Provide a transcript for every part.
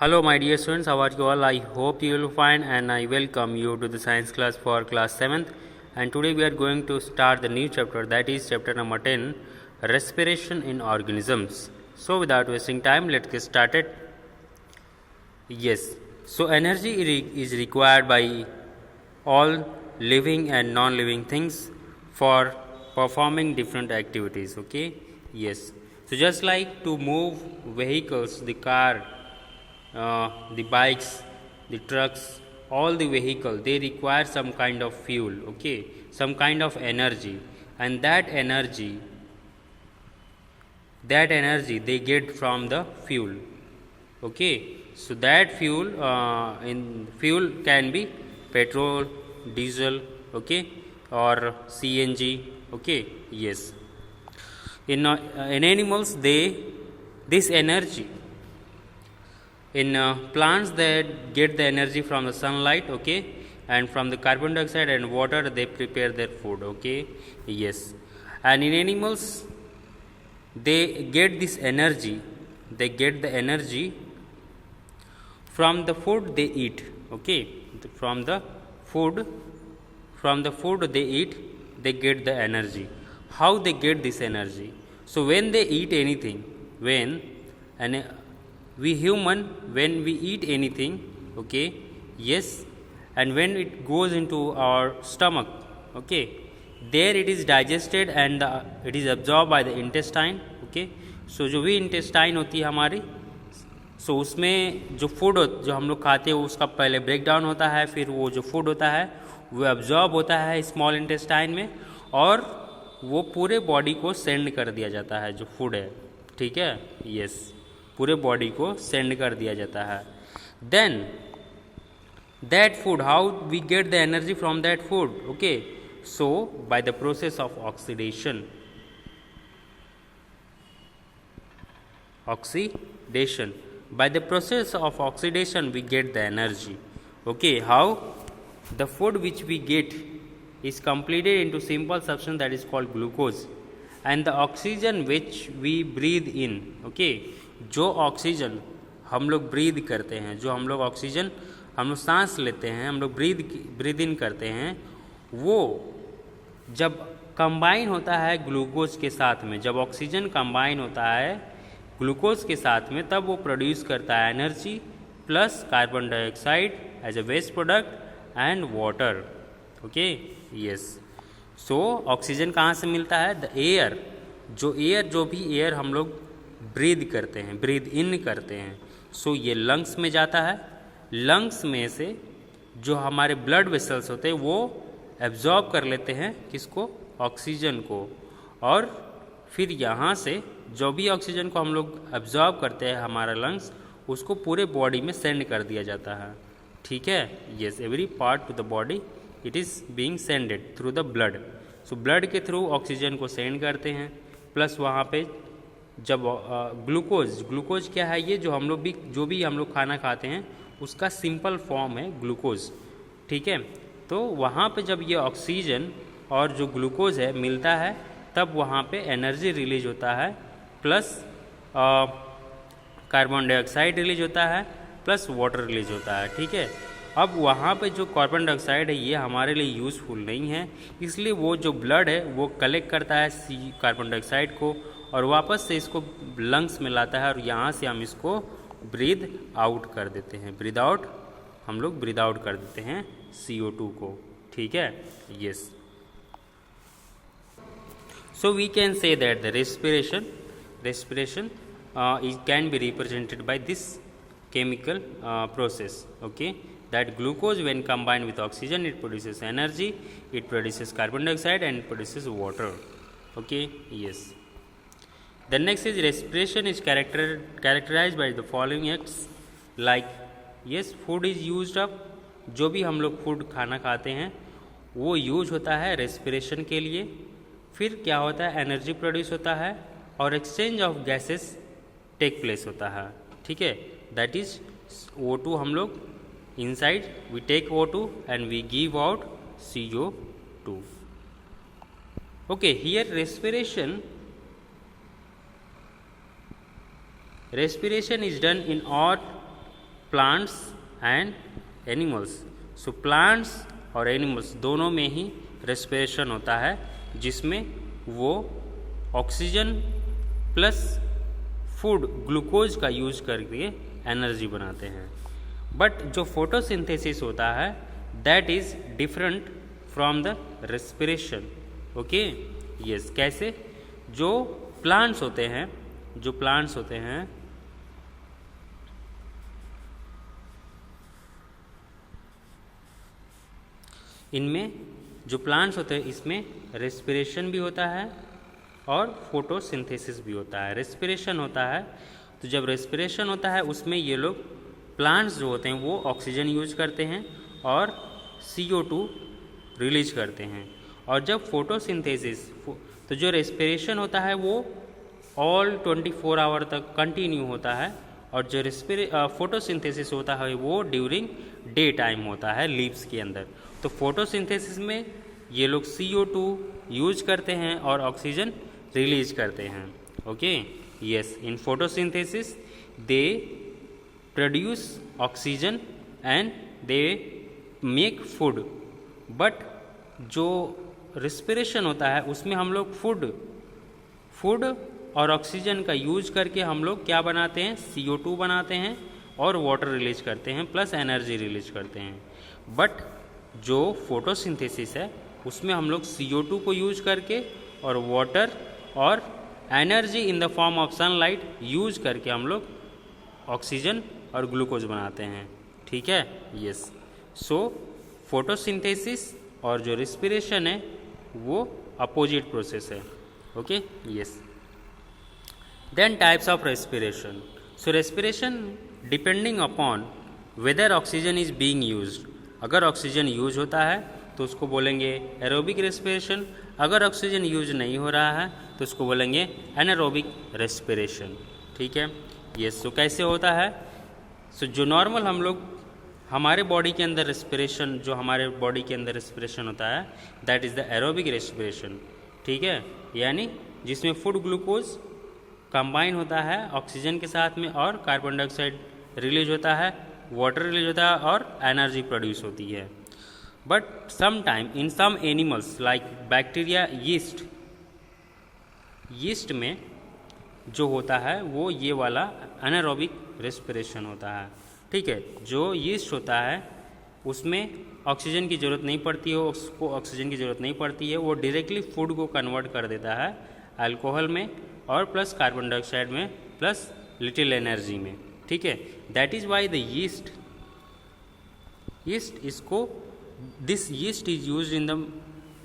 Hello, my dear students. How are you all? I hope you will fine, and I welcome you to the science class for class 7th. And today we are going to start the new chapter, that is chapter number 10, respiration in organisms. So, without wasting time, let's get started. Yes. So, energy is required by all living and non-living things for performing different activities. Okay. Yes. So, just like to move vehicles, the car, the bikes, the trucks, all the vehicle, they require some kind of fuel, okay, some kind of energy, and that energy they get from the fuel, okay. So that fuel can be petrol, diesel, okay, or CNG, okay. Yes, in animals, this energy, in plants that get the energy from the sunlight, okay, and from the carbon dioxide and water they prepare their food, okay. Yes, and in animals they get this energy, they get the energy from the food they eat, okay. From the food they eat, they get the energy. How they get this energy? So when they eat anything, we human, when we eat anything, okay, yes, and when it goes into our stomach, okay, there it is digested and it is absorbed by the intestine, okay. So जो भी intestine होती है हमारी, सो उसमें जो food जो हम लोग खाते हैं उसका पहले ब्रेक डाउन होता है, फिर वो जो फूड होता है वो एब्जॉर्ब होता है स्मॉल इंटेस्टाइन में, और वो पूरे बॉडी को सेंड कर दिया जाता है जो फूड है, ठीक है. यस, पूरे बॉडी को सेंड कर दिया जाता है. Then that food, how we get the energy from that food, okay. So by the process of oxidation, by the process of oxidation we get the energy, okay. How? The food which we get is completed into simple substance that is called glucose, and the oxygen which we breathe in, okay. जो oxygen हम लोग breathe करते हैं, जो हम लोग oxygen हम लोग सांस लेते हैं, हम लोग ब्रीद इन करते हैं, वो जब कंबाइन होता है ग्लूकोज के साथ में, जब ऑक्सीजन कंबाइन होता है ग्लूकोज के साथ में, तब वो प्रोड्यूस करता है energy plus carbon dioxide as a waste product and water, okay. Yes, so oxygen कहाँ से मिलता है? द एयर, जो भी एयर हम लोग ब्रीद करते हैं, ब्रीद इन करते हैं, सो ये लंग्स में जाता है. लंग्स में से जो हमारे ब्लड वेसल्स होते हैं वो एब्जॉर्ब कर लेते हैं किसको? ऑक्सीजन को, और फिर यहाँ से जो भी ऑक्सीजन को हम लोग एब्जॉर्ब करते हैं हमारा लंग्स, उसको पूरे बॉडी में सेंड कर दिया जाता है, ठीक है. Yes, every part two the body it is being सेंडेड through the blood. So blood के थ्रू ऑक्सीजन को सेंड करते हैं, प्लस वहाँ पे जब ग्लूकोज क्या है? ये जो भी हम लोग खाना खाते हैं उसका सिंपल फॉर्म है ग्लूकोज, ठीक है. तो वहाँ पे जब ये ऑक्सीजन और जो ग्लूकोज है मिलता है, तब वहाँ पे एनर्जी रिलीज होता है, प्लस कार्बन डाइऑक्साइड रिलीज होता है, प्लस वाटर रिलीज होता है, ठीक है. अब वहाँ पे जो कार्बन डाइऑक्साइड है ये हमारे लिए यूज़फुल नहीं है, इसलिए वो जो ब्लड है वो कलेक्ट करता है कार्बन डाइऑक्साइड को और वापस से इसको लंग्स में लाता है, और यहाँ से हम इसको ब्रीद आउट कर देते हैं. हम लोग ब्रीद आउट कर देते हैं CO2 को, ठीक है. Yes, so we can say that the respiration can be represented by this chemical process, okay. That glucose, when combined with oxygen, it produces energy, it produces carbon dioxide and it produces water, okay. Yes, the next is respiration is characterized by the following acts, like yes, food is used up, जो भी हम लोग food खाना खाते हैं वो use होता है रेस्पिरेशन के लिए. फिर क्या होता है? एनर्जी प्रोड्यूस होता है और exchange of gases take place होता है, ठीक है. दैट इज O2, हम लोग inside we take O2 and we give out CO2, okay. Here respiration is done in plants and animals. So plants और एनिमल्स दोनों में ही रेस्पिरेशन होता है, जिसमें वो ऑक्सीजन प्लस फूड ग्लूकोज का यूज करके एनर्जी बनाते हैं। बट जो फोटोसिंथेसिस होता है that is different from the respiration. Okay, yes, कैसे? जो प्लांट्स होते हैं इनमें जो प्लांट्स होते हैं इसमें रेस्पिरेशन भी होता है और फोटोसिंथेसिस भी होता है। रेस्पिरेशन होता है तो जब रेस्पिरेशन होता है उसमें ये लोग प्लांट्स जो होते हैं वो ऑक्सीजन यूज करते हैं और CO2 रिलीज करते हैं। और जब फोटोसिंथेसिस तो जो रेस्पिरेशन होता है वो ऑल 24 आवर तक कंटिन्यू होता है और जो फोटोसिंथेसिस होता है वो ड्यूरिंग डे टाइम होता है लीव्स के अंदर। तो फोटोसिंथेसिस में ये लोग CO2 यूज करते हैं और ऑक्सीजन रिलीज करते हैं। Okay, yes, in photosynthesis they produce oxygen and they make food. But जो रेस्पिरेशन होता है उसमें हम लोग फूड और ऑक्सीजन का यूज करके हम लोग क्या बनाते हैं? CO2 बनाते हैं और वाटर रिलीज करते हैं प्लस एनर्जी रिलीज करते हैं। बट जो फोटोसिंथेसिस है उसमें हम लोग CO2 को यूज करके और वाटर और energy in the form of sunlight use करके हम लोग ऑक्सीजन और ग्लूकोज बनाते हैं। ठीक है, यस। सो फोटोसिंथेसिस और जो रेस्पिरेशन है वो अपोजिट प्रोसेस है। Okay, yes. Then types of respiration. So respiration depending upon whether oxygen is being used. अगर ऑक्सीजन यूज होता है तो उसको बोलेंगे एरोबिक रेस्पिरेशन। अगर ऑक्सीजन यूज नहीं हो रहा है तो उसको बोलेंगे एनारोबिक रेस्पिरेशन। ठीक है, यस। सो कैसे होता है? सो जो नॉर्मल हम लोग हमारे बॉडी के अंदर रेस्पिरेशन होता है that is the aerobic respiration. ठीक है, यानी जिसमें फूड ग्लूकोज कंबाइन होता है ऑक्सीजन के साथ में और कार्बन डाइऑक्साइड रिलीज होता है, वाटर रिलीज होता है और एनर्जी प्रोड्यूस होती है। But some time in some animals like bacteria, yeast में जो होता है वो ये वाला एनारोबिक रेस्पिरेशन होता है। ठीक है, जो यीस्ट होता है उसमें ऑक्सीजन की ज़रूरत नहीं पड़ती है, उसको ऑक्सीजन की ज़रूरत नहीं पड़ती है, वो डायरेक्टली फूड को कन्वर्ट कर देता है अल्कोहल में और प्लस कार्बन डाइऑक्साइड में प्लस लिटिल एनर्जी में। ठीक है, that is why the yeast this yeast is use in the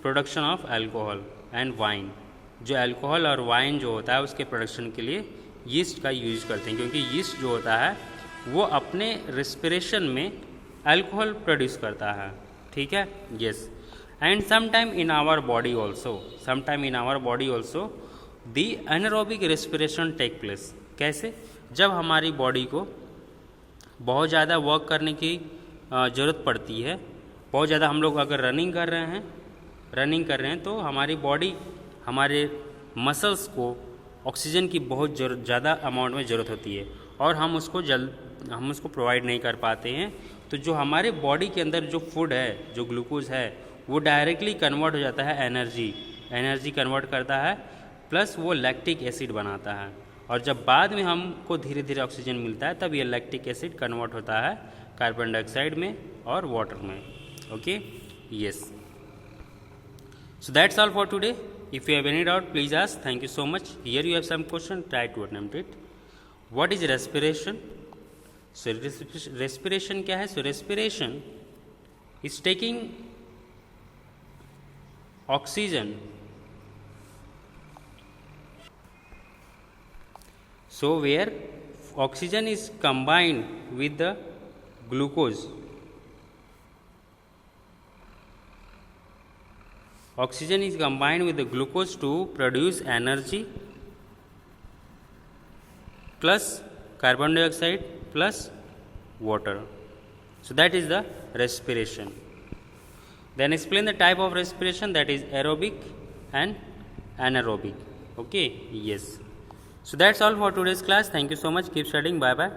production of alcohol and wine. जो अल्कोहल और वाइन जो होता है उसके प्रोडक्शन के लिए यीस्ट का यूज करते हैं, क्योंकि यीस्ट जो होता है वो अपने रेस्पिरेशन में अल्कोहल प्रोड्यूस करता है। ठीक है, yes. And sometime in our body also the anaerobic respiration take place. कैसे? जब हमारी बॉडी को बहुत ज़्यादा वर्क करने की ज़रूरत पड़ती है, बहुत ज़्यादा हम लोग अगर रनिंग कर रहे हैं तो हमारी बॉडी, हमारे मसल्स को ऑक्सीजन की बहुत ज़्यादा अमाउंट में ज़रूरत होती है और हम उसको प्रोवाइड नहीं कर पाते हैं। तो जो हमारे बॉडी के अंदर जो फूड है, जो ग्लूकोज है, वो डायरेक्टली कन्वर्ट हो जाता है एनर्जी कन्वर्ट करता है प्लस वो लैक्टिक एसिड बनाता है। और जब बाद में हमको धीरे धीरे ऑक्सीजन मिलता है तब ये लैक्टिक एसिड कन्वर्ट होता है कार्बन डाइऑक्साइड में और वाटर में। Okay, yes. So that's all for today. If you have any doubt please ask. Thank you so much. Here you have some question, try to attempt it. What is respiration? So respiration क्या है? So respiration is taking oxygen, so where oxygen is combined with the glucose. Oxygen is combined with the glucose to produce energy plus carbon dioxide plus water. So that is the respiration. Then explain the type of respiration, that is aerobic and anaerobic. Okay, yes. So that's all for today's class. Thank you so much. Keep studying. Bye bye.